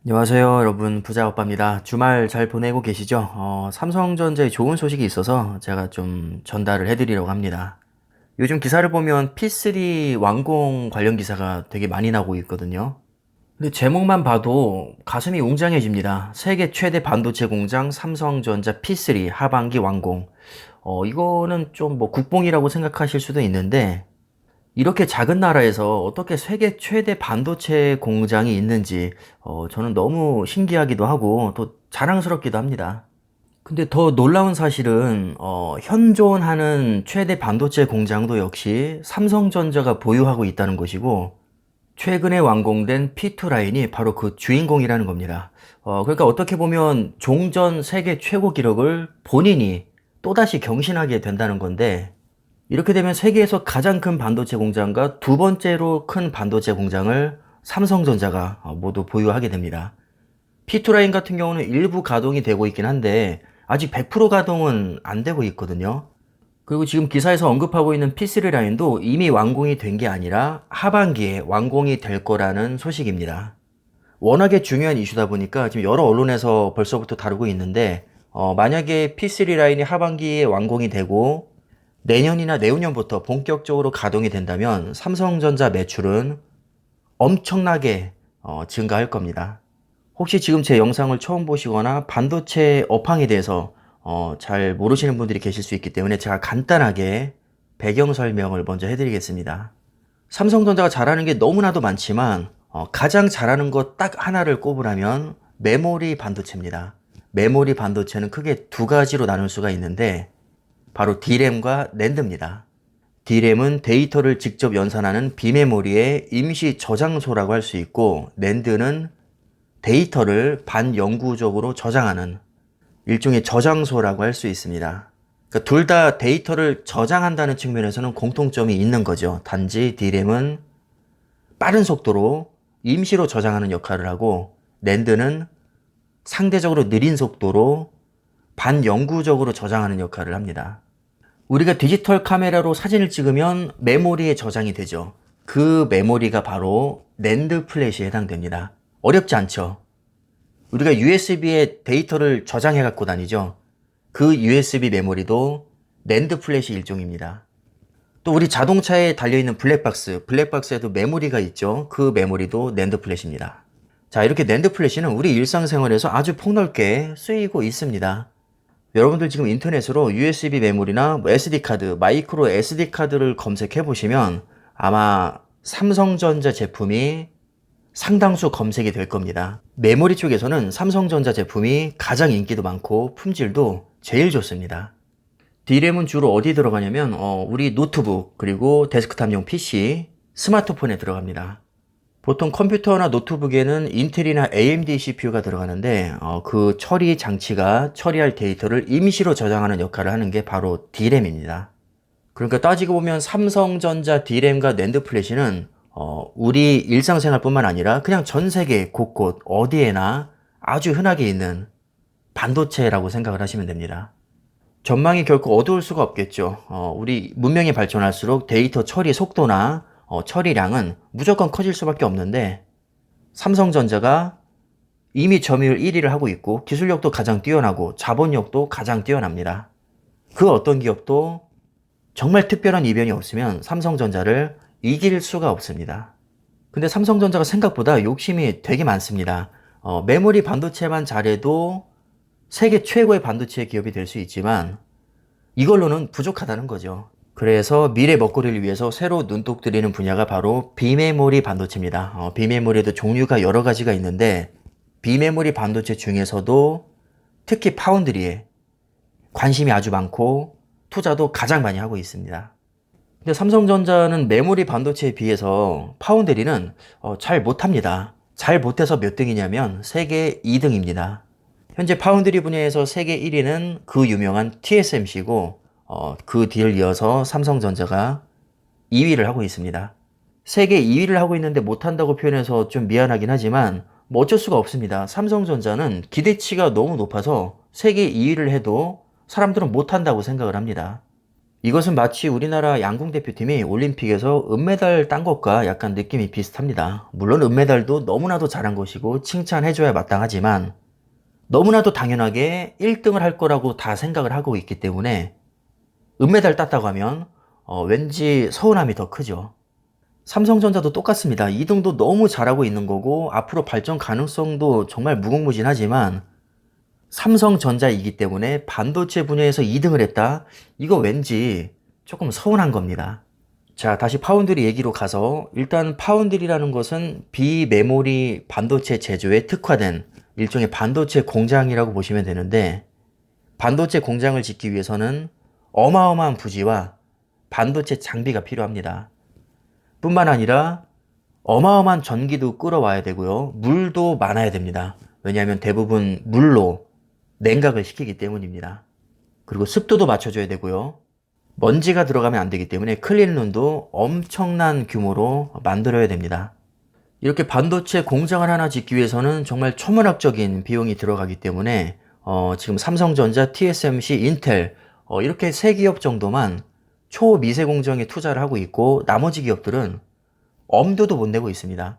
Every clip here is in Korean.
안녕하세요, 여러분. 부자오빠입니다. 주말 잘 보내고 계시죠? 삼성전자에 좋은 소식이 있어서 제가 좀 전달을 해드리려고 합니다. 요즘 기사를 보면 P3 완공 관련 기사가 되게 많이 나오고 있거든요. 근데 제목만 봐도 가슴이 웅장해집니다. 세계 최대 반도체 공장 삼성전자 P3 하반기 완공. 이거는 좀 뭐 국뽕이라고 생각하실 수도 있는데, 이렇게 작은 나라에서 어떻게 세계 최대 반도체 공장이 있는지 저는 너무 신기하기도 하고 또 자랑스럽기도 합니다. 근데 더 놀라운 사실은 현존하는 최대 반도체 공장도 역시 삼성전자가 보유하고 있다는 것이고, 최근에 완공된 P2 라인이 바로 그 주인공이라는 겁니다. 그러니까 어떻게 보면 종전 세계 최고 기록을 본인이 또다시 경신하게 된다는 건데, 이렇게 되면 세계에서 가장 큰 반도체 공장과 두 번째로 큰 반도체 공장을 삼성전자가 모두 보유하게 됩니다. P2 라인 같은 경우는 일부 가동이 되고 있긴 한데 아직 100% 가동은 안 되고 있거든요. 그리고 지금 기사에서 언급하고 있는 P3 라인도 이미 완공이 된 게 아니라 하반기에 완공이 될 거라는 소식입니다. 워낙에 중요한 이슈다 보니까 지금 여러 언론에서 벌써부터 다루고 있는데, 만약에 P3 라인이 하반기에 완공이 되고 내년이나 내후년부터 본격적으로 가동이 된다면 삼성전자 매출은 엄청나게 증가할 겁니다. 혹시 지금 제 영상을 처음 보시거나 반도체 업황에 대해서 잘 모르시는 분들이 계실 수 있기 때문에 제가 간단하게 배경 설명을 먼저 해드리겠습니다. 삼성전자가 잘하는 게 너무나도 많지만 가장 잘하는 것 딱 하나를 꼽으라면 메모리 반도체입니다. 메모리 반도체는 크게 두 가지로 나눌 수가 있는데, 바로 D램과 낸드입니다. D램은 데이터를 직접 연산하는 비메모리의 임시 저장소라고 할 수 있고, 낸드는 데이터를 반영구적으로 저장하는 일종의 저장소라고 할 수 있습니다. 그러니까 둘 다 데이터를 저장한다는 측면에서는 공통점이 있는 거죠. 단지 D램은 빠른 속도로 임시로 저장하는 역할을 하고, 낸드는 상대적으로 느린 속도로 반영구적으로 저장하는 역할을 합니다. 우리가 디지털 카메라로 사진을 찍으면 메모리에 저장이 되죠. 그 메모리가 바로 낸드 플래시에 해당됩니다. 어렵지 않죠? 우리가 USB에 데이터를 저장해 갖고 다니죠. 그 USB 메모리도 낸드 플래시 일종입니다. 또 우리 자동차에 달려있는 블랙박스, 블랙박스에도 메모리가 있죠. 그 메모리도 낸드 플래시입니다. 자, 이렇게 낸드 플래시는 우리 일상생활에서 아주 폭넓게 쓰이고 있습니다. 여러분들 지금 인터넷으로 USB 메모리나 뭐 SD카드, 마이크로 SD카드를 검색해 보시면 아마 삼성전자 제품이 상당수 검색이 될 겁니다. 메모리 쪽에서는 삼성전자 제품이 가장 인기도 많고 품질도 제일 좋습니다. D램은 주로 어디 들어가냐면 우리 노트북 그리고 데스크탑용 PC, 스마트폰에 들어갑니다. 보통 컴퓨터나 노트북에는 인텔이나 AMD CPU가 들어가는데 그 처리 장치가 처리할 데이터를 임시로 저장하는 역할을 하는 게 바로 D램입니다. 그러니까 따지고 보면 삼성전자 D램과 낸드 플래시는 우리 일상생활뿐만 아니라 그냥 전 세계 곳곳 어디에나 아주 흔하게 있는 반도체라고 생각을 하시면 됩니다. 전망이 결코 어두울 수가 없겠죠. 우리 문명이 발전할수록 데이터 처리 속도나 처리량은 무조건 커질 수밖에 없는데, 삼성전자가 이미 점유율 1위를 하고 있고 기술력도 가장 뛰어나고 자본력도 가장 뛰어납니다. 그 어떤 기업도 정말 특별한 이변이 없으면 삼성전자를 이길 수가 없습니다. 근데 삼성전자가 생각보다 욕심이 되게 많습니다. 메모리 반도체만 잘해도 세계 최고의 반도체 기업이 될 수 있지만 이걸로는 부족하다는 거죠. 그래서 미래 먹거리를 위해서 새로 눈독 들이는 분야가 바로 비메모리 반도체입니다. 비메모리에도 종류가 여러 가지가 있는데, 비메모리 반도체 중에서도 특히 파운드리에 관심이 아주 많고 투자도 가장 많이 하고 있습니다. 근데 삼성전자는 메모리 반도체에 비해서 파운드리는 잘 못합니다. 잘 못해서 몇 등이냐면 세계 2등입니다. 현재 파운드리 분야에서 세계 1위는 그 유명한 TSMC고, 그 뒤를 이어서 삼성전자가 2위를 하고 있습니다. 세계 2위를 하고 있는데 못한다고 표현해서 좀 미안하긴 하지만 뭐 어쩔 수가 없습니다. 삼성전자는 기대치가 너무 높아서 세계 2위를 해도 사람들은 못한다고 생각을 합니다. 이것은 마치 우리나라 양궁 대표팀이 올림픽에서 은메달 딴 것과 약간 느낌이 비슷합니다. 물론 은메달도 너무나도 잘한 것이고 칭찬해줘야 마땅하지만 너무나도 당연하게 1등을 할 거라고 다 생각을 하고 있기 때문에 은메달 땄다고 하면 왠지 서운함이 더 크죠. 삼성전자도 똑같습니다. 2등도 너무 잘하고 있는 거고 앞으로 발전 가능성도 정말 무궁무진하지만 삼성전자이기 때문에 반도체 분야에서 2등을 했다? 이거 왠지 조금 서운한 겁니다. 자, 다시 파운드리 얘기로 가서 일단 파운드리라는 것은 비메모리 반도체 제조에 특화된 일종의 반도체 공장이라고 보시면 되는데 반도체 공장을 짓기 위해서는 어마어마한 부지와 반도체 장비가 필요합니다. 뿐만 아니라 어마어마한 전기도 끌어와야 되고요. 물도 많아야 됩니다. 왜냐하면 대부분 물로 냉각을 시키기 때문입니다. 그리고 습도도 맞춰줘야 되고요. 먼지가 들어가면 안 되기 때문에 클린룸도 엄청난 규모로 만들어야 됩니다. 이렇게 반도체 공장을 하나 짓기 위해서는 정말 초문학적인 비용이 들어가기 때문에 지금 삼성전자, TSMC, 인텔 이렇게 세 기업 정도만 초미세 공정에 투자를 하고 있고 나머지 기업들은 엄두도 못 내고 있습니다.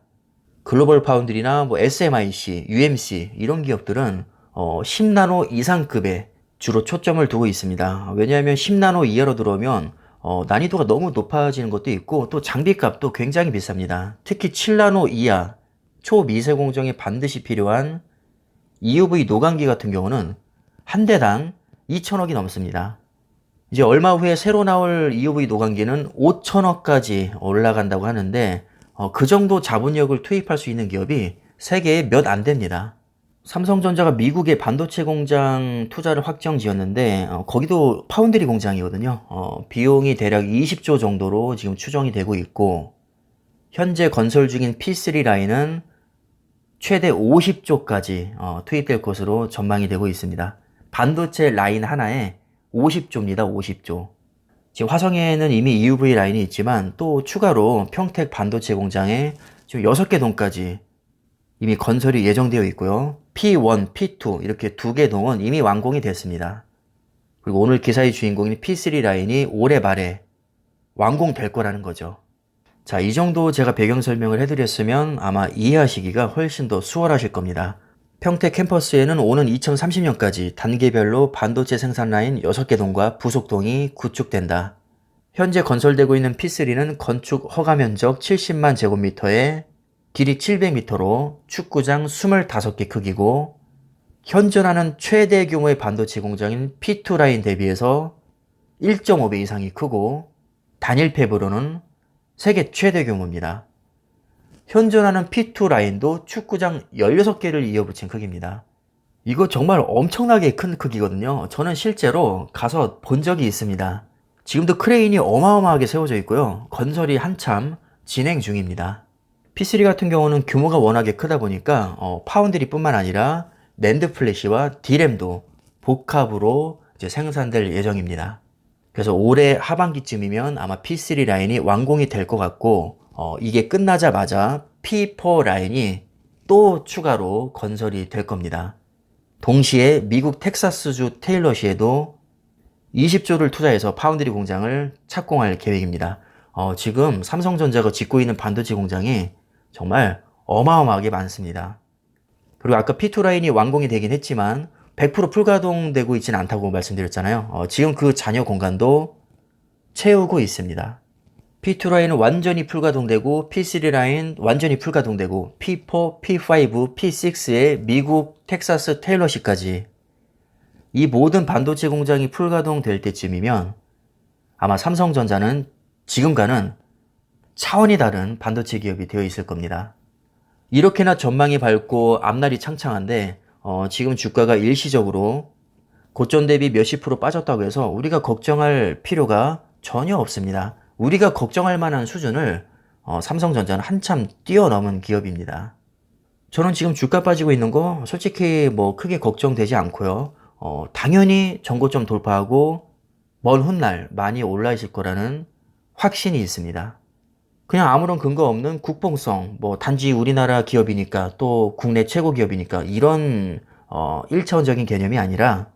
글로벌 파운드리나 뭐 SMIC, UMC 이런 기업들은 10나노 이상급에 주로 초점을 두고 있습니다. 왜냐하면 10나노 이하로 들어오면 난이도가 너무 높아지는 것도 있고 또 장비값도 굉장히 비쌉니다. 특히 7나노 이하 초미세 공정에 반드시 필요한 EUV 노광기 같은 경우는 한 대당 2천억이 넘습니다. 이제 얼마 후에 새로 나올 EUV 노광기는 5천억까지 올라간다고 하는데 그 정도 자본력을 투입할 수 있는 기업이 세계에 몇 안 됩니다. 삼성전자가 미국의 반도체 공장 투자를 확정 지었는데 거기도 파운드리 공장이거든요. 비용이 대략 20조 정도로 지금 추정이 되고 있고 현재 건설 중인 P3 라인은 최대 50조까지 투입될 것으로 전망이 되고 있습니다. 반도체 라인 하나에 50조입니다. 50조. 지금 화성에는 이미 EUV 라인이 있지만 또 추가로 평택 반도체 공장에 지금 6개 동까지 이미 건설이 예정되어 있고요. P1, P2 이렇게 2개 동은 이미 완공이 됐습니다. 그리고 오늘 기사의 주인공인 P3 라인이 올해 말에 완공될 거라는 거죠. 자, 이 정도 제가 배경 설명을 해드렸으면 아마 이해하시기가 훨씬 더 수월하실 겁니다. 평택 캠퍼스에는 오는 2030년까지 단계별로 반도체 생산 라인 6개 동과 부속동이 구축된다. 현재 건설되고 있는 P3는 건축 허가 면적 70만 제곱미터에 길이 700m로 축구장 25개 크기고 현존하는 최대 규모의 반도체 공장인 P2 라인 대비해서 1.5배 이상이 크고 단일 팹으로는 세계 최대 규모입니다. 현존하는 P2 라인도 축구장 16개를 이어붙인 크기입니다. 이거 정말 엄청나게 큰 크기거든요. 저는 실제로 가서 본 적이 있습니다. 지금도 크레인이 어마어마하게 세워져 있고요. 건설이 한참 진행 중입니다. P3 같은 경우는 규모가 워낙에 크다 보니까 파운드리 뿐만 아니라 낸드 플래시와 D램도 복합으로 이제 생산될 예정입니다. 그래서 올해 하반기쯤이면 아마 P3 라인이 완공이 될 것 같고 이게 끝나자마자 P4 라인이 또 추가로 건설이 될 겁니다. 동시에 미국 텍사스주 테일러시에도 20조를 투자해서 파운드리 공장을 착공할 계획입니다. 지금 삼성전자가 짓고 있는 반도체 공장이 정말 어마어마하게 많습니다. 그리고 아까 P2 라인이 완공이 되긴 했지만 100% 풀가동되고 있지는 않다고 말씀드렸잖아요. 지금 그 잔여 공간도 채우고 있습니다. P2 라인은 완전히 풀가동되고 P3 라인 완전히 풀가동되고 P4, P5, P6의 미국 텍사스 테일러시까지 이 모든 반도체 공장이 풀가동될 때쯤이면 아마 삼성전자는 지금과는 차원이 다른 반도체 기업이 되어 있을 겁니다. 이렇게나 전망이 밝고 앞날이 창창한데 지금 주가가 일시적으로 고점 대비 몇십 프로 빠졌다고 해서 우리가 걱정할 필요가 전혀 없습니다. 우리가 걱정할 만한 수준을 삼성전자는 한참 뛰어넘은 기업입니다. 저는 지금 주가 빠지고 있는 거 솔직히 뭐 크게 걱정되지 않고요. 당연히 전고점 돌파하고 먼 훗날 많이 올라 있을 거라는 확신이 있습니다. 그냥 아무런 근거 없는 국뽕성, 뭐 단지 우리나라 기업이니까 또 국내 최고 기업이니까 이런 1차원적인 개념이 아니라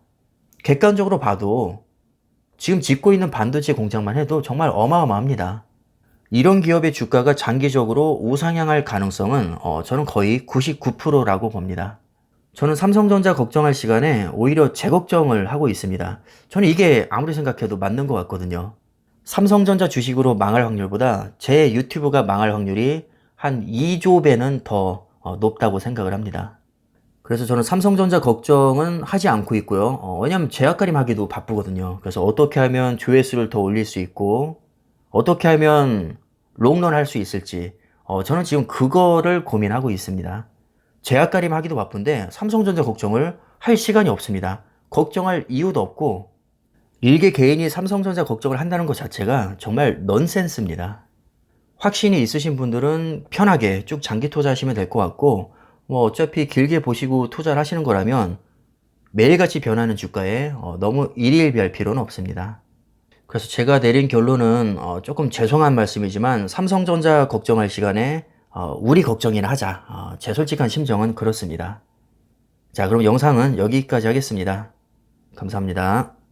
객관적으로 봐도 지금 짓고 있는 반도체 공장만 해도 정말 어마어마합니다. 이런 기업의 주가가 장기적으로 우상향할 가능성은 저는 거의 99%라고 봅니다. 저는 삼성전자 걱정할 시간에 오히려 제 걱정을 하고 있습니다. 저는 이게 아무리 생각해도 맞는 것 같거든요. 삼성전자 주식으로 망할 확률보다 제 유튜브가 망할 확률이 한 2조 배는 더 높다고 생각을 합니다. 그래서 저는 삼성전자 걱정은 하지 않고 있고요. 왜냐면 제약가림 하기도 바쁘거든요. 그래서 어떻게 하면 조회수를 더 올릴 수 있고, 어떻게 하면 롱런 할 수 있을지, 저는 지금 그거를 고민하고 있습니다. 제약가림 하기도 바쁜데 삼성전자 걱정을 할 시간이 없습니다. 걱정할 이유도 없고, 일개 개인이 삼성전자 걱정을 한다는 것 자체가 정말 넌센스입니다. 확신이 있으신 분들은 편하게 쭉 장기 투자하시면 될 것 같고, 뭐 어차피 길게 보시고 투자를 하시는 거라면 매일같이 변하는 주가에 너무 일일비할 필요는 없습니다. 그래서 제가 내린 결론은 조금 죄송한 말씀이지만 삼성전자 걱정할 시간에 우리 걱정이나 하자. 제 솔직한 심정은 그렇습니다. 자, 그럼 영상은 여기까지 하겠습니다. 감사합니다.